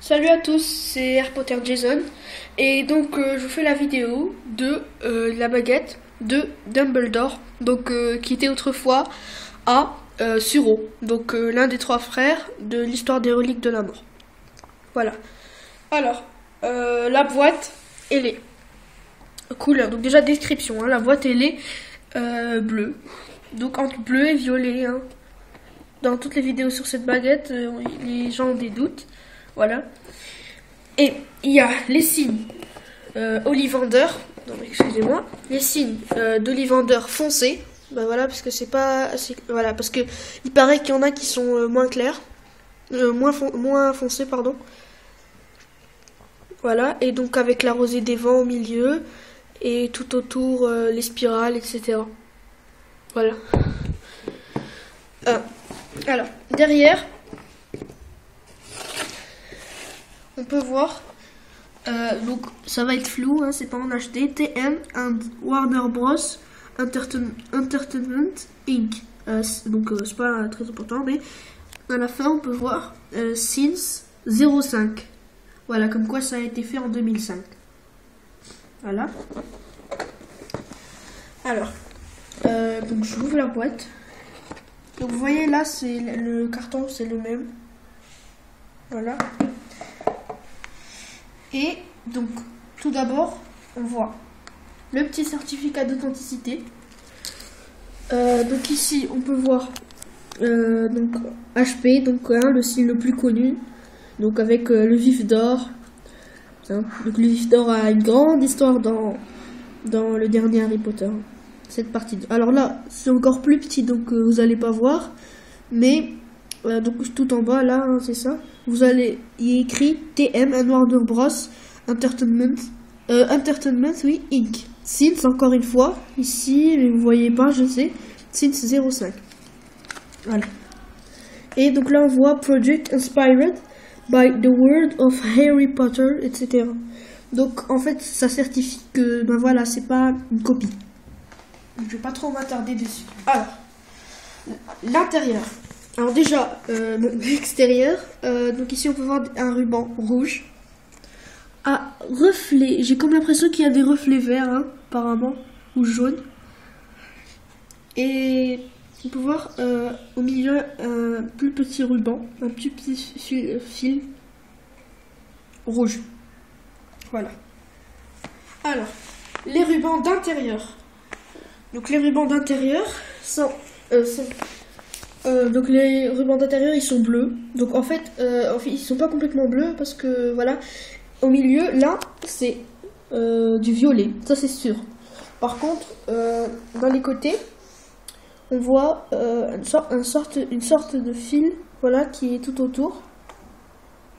Salut à tous, c'est Harry Potter Jason et donc je vous fais la vidéo de la baguette de Dumbledore, donc qui était autrefois à Suro, donc l'un des trois frères de l'histoire des reliques de la mort. Voilà. Alors la boîte elle est couleur, donc déjà description, hein, la boîte elle est bleue, donc entre bleu et violet. Hein. Dans toutes les vidéos sur cette baguette, les gens ont des doutes. Voilà. Et il y a les signes Ollivander. Non, excusez-moi. Les signes d'Ollivander foncé. Ben voilà, parce que c'est pas. Voilà, parce que il paraît qu'il y en a qui sont moins clairs. Moins foncés, pardon. Voilà. Et donc avec la rosée des vents au milieu. Et tout autour les spirales, etc. Voilà. Alors, derrière. On peut voir, donc ça va être flou, hein, c'est pas en HD, TM and Warner Bros. Entertainment Inc. Donc c'est pas très important, mais à la fin on peut voir since 05. Voilà, comme quoi ça a été fait en 2005. Voilà. Alors, donc je ouvre la boîte. Donc vous voyez là, c'est le carton, c'est le même. Voilà. Et donc, tout d'abord, on voit le petit certificat d'authenticité. Donc ici, on peut voir donc HP, donc le signe le plus connu, donc avec le vif d'or. Donc le vif d'or a une grande histoire dans le dernier Harry Potter. Cette partie. Alors là, c'est encore plus petit, donc vous allez pas voir, mais donc tout en bas là, hein, c'est ça. Vous allez y écrit TM and Warner Bros. Entertainment, oui, Inc. Since, encore une fois, ici, mais vous voyez pas, je sais, since 05. Voilà. Et donc là, on voit Project Inspired by the World of Harry Potter, etc. Donc, en fait, ça certifie que, ben voilà, c'est pas une copie. Je vais pas trop m'attarder dessus. Alors, l'intérieur. Alors déjà, l'extérieur, donc ici on peut voir un ruban rouge à reflets. J'ai comme l'impression qu'il y a des reflets verts, hein, apparemment, ou jaunes. Et on peut voir au milieu un plus petit ruban, un petit fil rouge. Voilà. Alors, les rubans d'intérieur. Donc les rubans d'intérieur sont donc les rubans d'intérieur ils sont bleus. Donc en fait ils sont pas complètement bleus parce que voilà, au milieu là c'est du violet, ça c'est sûr. Par contre dans les côtés on voit une sorte de fil, voilà, qui est tout autour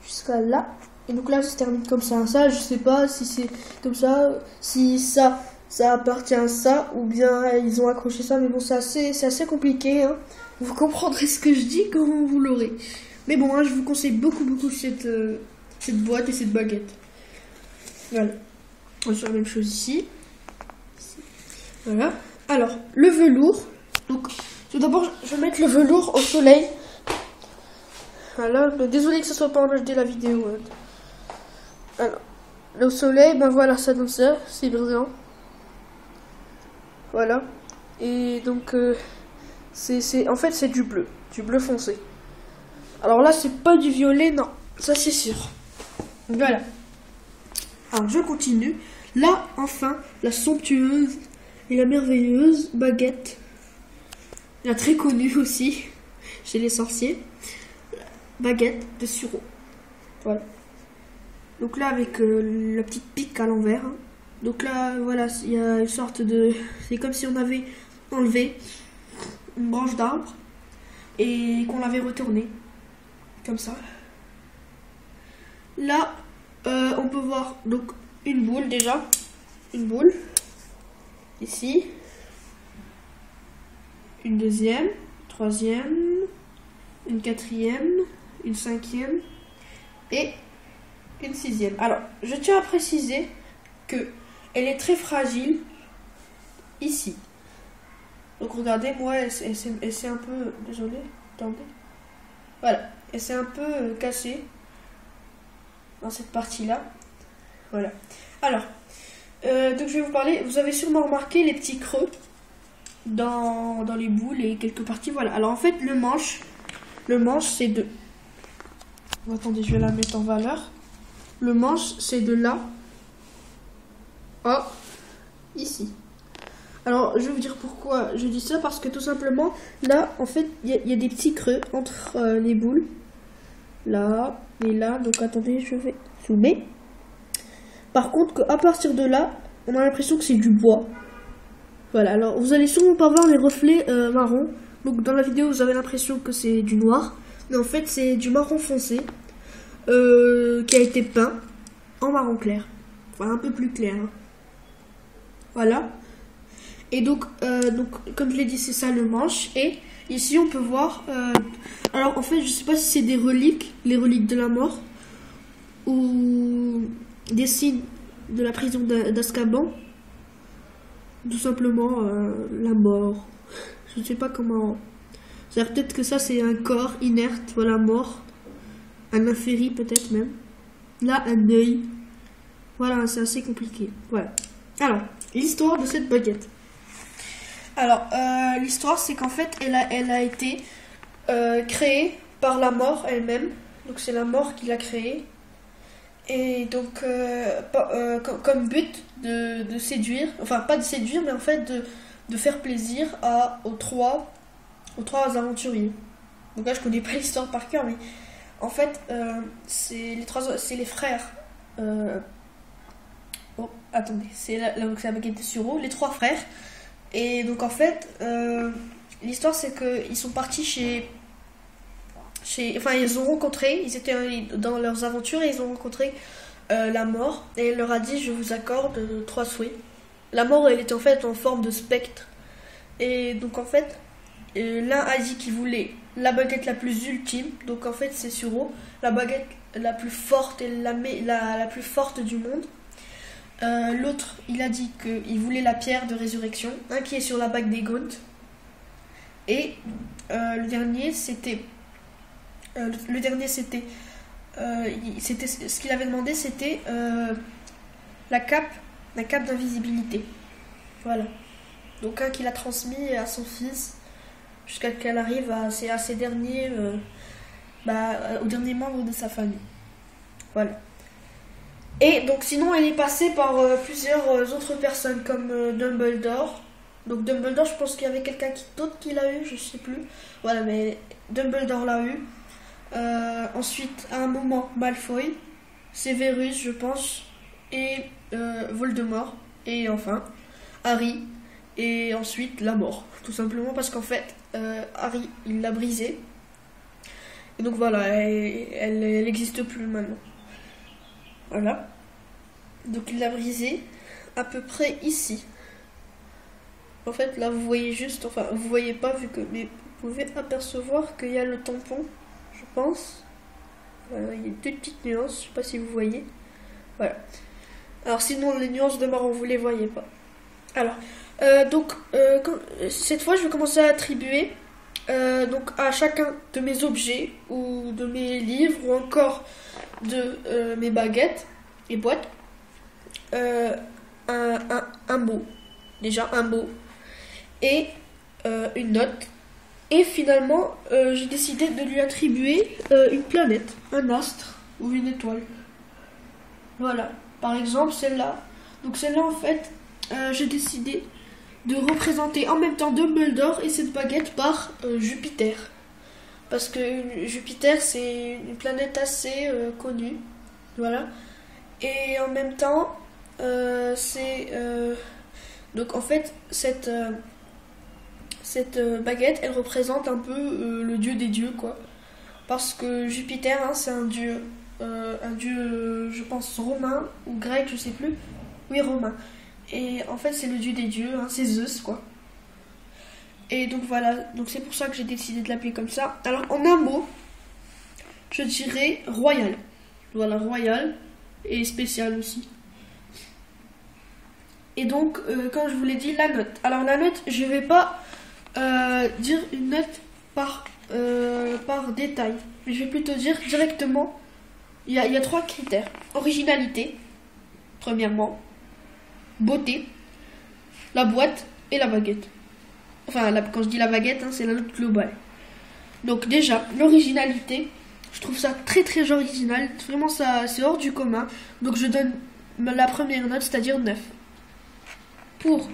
jusqu'à là. Et donc là ça se termine comme ça. Ça je sais pas si c'est comme ça, si ça appartient à ça ou bien ils ont accroché ça, mais bon c'est assez compliqué, hein. Vous comprendrez ce que je dis quand vous l'aurez. Mais bon, hein, je vous conseille beaucoup cette boîte et cette baguette. Voilà. On va faire la même chose ici. Voilà. Alors, le velours. Donc, tout d'abord, je vais mettre le velours au soleil. Voilà. Désolé que ce soit pas en HD la vidéo. Alors, au soleil, ben voilà, ça donne ça. C'est brillant. Voilà. Et donc... en fait c'est du bleu foncé. Alors là c'est pas du violet, non, ça c'est sûr. Voilà. Alors je continue. Là enfin la somptueuse et la merveilleuse baguette, la très connue aussi chez les sorciers, baguette de Suro. Voilà. Donc là avec la petite pique à l'envers. Hein. Donc là voilà, il y a une sorte de, c'est comme si on avait enlevé une branche d'arbre et qu'on l'avait retournée comme ça. Là on peut voir donc une boule, déjà une boule ici, une deuxième, troisième, une quatrième, une cinquième et une sixième. Alors je tiens à préciser que elle est très fragile ici. Donc regardez, moi, elle s'est un peu... Désolée, attendez. Voilà, elle s'est un peu cassée. dans cette partie-là. Voilà. Alors, donc je vais vous parler, vous avez sûrement remarqué les petits creux dans les boules et quelques parties. Voilà. Alors en fait, le manche c'est de... Oh, attendez, je vais la mettre en valeur. Le manche c'est de là à ici. Alors, je vais vous dire pourquoi je dis ça, parce que tout simplement, là, en fait, il y a des petits creux entre les boules. Là et là. Donc, attendez, je vais zoomer. Par contre, à partir de là, on a l'impression que c'est du bois. Voilà, alors, vous allez sûrement pas voir les reflets marron. Donc, dans la vidéo, vous avez l'impression que c'est du noir. Mais en fait, c'est du marron foncé qui a été peint en marron clair. Enfin, un peu plus clair. Hein. Voilà. Et donc, comme je l'ai dit, c'est ça le manche. Et ici, on peut voir... alors, en fait, je sais pas si c'est des reliques, les reliques de la mort, ou des signes de la prison d'Azkaban. Tout simplement, la mort. Je ne sais pas comment... C'est-à-dire peut-être que ça, c'est un corps inerte, voilà, mort. Un inféri, peut-être même. Là, un œil. Voilà, c'est assez compliqué. Voilà. Alors, l'histoire de cette baguette. Alors, l'histoire, c'est qu'en fait, elle a été créée par la mort elle-même. Donc, c'est la mort qui l'a créée. Et donc, comme but de séduire, enfin, pas de séduire, mais en fait, de faire plaisir aux trois aventuriers. Donc là, je connais pas l'histoire par cœur, mais en fait, c'est les frères. Oh, attendez, c'est la baguette de Suro, les 3 frères. Et donc en fait, l'histoire c'est qu'ils sont partis enfin ils ont rencontré, ils étaient dans leurs aventures et ils ont rencontré la mort. Et elle leur a dit, je vous accorde 3 souhaits. La mort, elle était en fait en forme de spectre. Et donc en fait, l'un a dit qu'il voulait la baguette la plus ultime. Donc en fait c'est Suro, la baguette la plus forte et la plus forte du monde. L'autre, il a dit qu'il voulait la pierre de résurrection, un qui est sur la bague des Gaunt. Et le dernier, c'était ce qu'il avait demandé, c'était la cape d'invisibilité. Voilà. Donc un qu'il a transmis à son fils jusqu'à qu'elle arrive à ses derniers, aux derniers membres de sa famille. Voilà. Et donc sinon elle est passée par plusieurs autres personnes comme Dumbledore. Donc Dumbledore, je pense qu'il y avait quelqu'un d'autre qui l'a eu, je sais plus. Voilà, mais Dumbledore l'a eu. Ensuite, à un moment, Malfoy, Severus, je pense, et Voldemort. Et enfin, Harry. Et ensuite, la mort. Tout simplement parce qu'en fait, Harry, il l'a brisée. Et donc voilà, elle n'existe plus maintenant. Voilà. Donc il l'a brisé à peu près ici. En fait là vous voyez juste, enfin vous voyez pas vu que, mais vous pouvez apercevoir qu'il y a le tampon, je pense. Voilà, il y a 2 petites nuances, je sais pas si vous voyez. Voilà. Alors sinon les nuances de marron vous les voyez pas. Alors cette fois je vais commencer à attribuer donc à chacun de mes objets ou de mes livres ou encore de mes baguettes et boîtes un mot, déjà un mot et une note. Et finalement j'ai décidé de lui attribuer une planète, un astre ou une étoile. Voilà, par exemple celle-là. Donc celle-là en fait j'ai décidé de représenter en même temps Dumbledore et cette baguette par Jupiter. Parce que Jupiter, c'est une planète assez connue. Voilà. Et en même temps, donc en fait, cette baguette, elle représente un peu le dieu des dieux, quoi. Parce que Jupiter, hein, c'est un dieu, je pense, romain ou grec, je sais plus. Oui, romain. Et en fait, c'est le dieu des dieux, hein, c'est Zeus, quoi. Et donc voilà, donc c'est pour ça que j'ai décidé de l'appeler comme ça. Alors en un mot, je dirais royal. Voilà, royal et spécial aussi. Et donc, comme je vous l'ai dit, la note. Alors la note, je vais pas dire une note par détail. Mais je vais plutôt dire directement il y a 3 critères. Originalité, premièrement. Beauté, la boîte et la baguette. Enfin, quand je dis la baguette, hein, c'est la note globale. Donc déjà, l'originalité, je trouve ça très très original. Vraiment, ça, c'est hors du commun. Donc je donne la première note, c'est-à-dire 9. Pour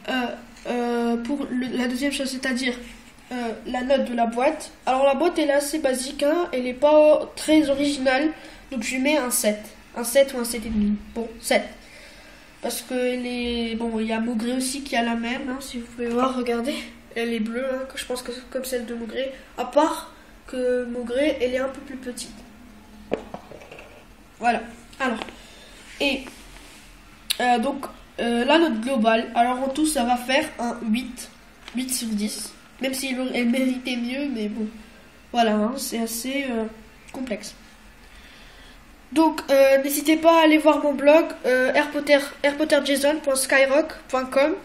la deuxième chose, c'est-à-dire la note de la boîte. Alors la boîte, elle est assez basique, hein, elle n'est pas très originale. Donc je lui mets un 7. Un 7 ou un 7,5. Bon, 7. Parce que bon, il y a Maugré aussi qui a la même, hein, si vous pouvez voir, regardez. Elle est bleue, hein, je pense que c'est comme celle de Maugré. À part que Maugré, elle est un peu plus petite. Voilà. Alors, et donc, la note globale, alors en tout, ça va faire un 8. 8 sur 10. Même si elle méritait mieux, mais bon. Voilà, hein, c'est assez complexe. Donc, n'hésitez pas à aller voir mon blog harrypotterjason.skyrock.com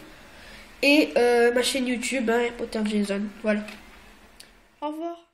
et ma chaîne YouTube, hein, Harry Potter Jason. Voilà. Au revoir.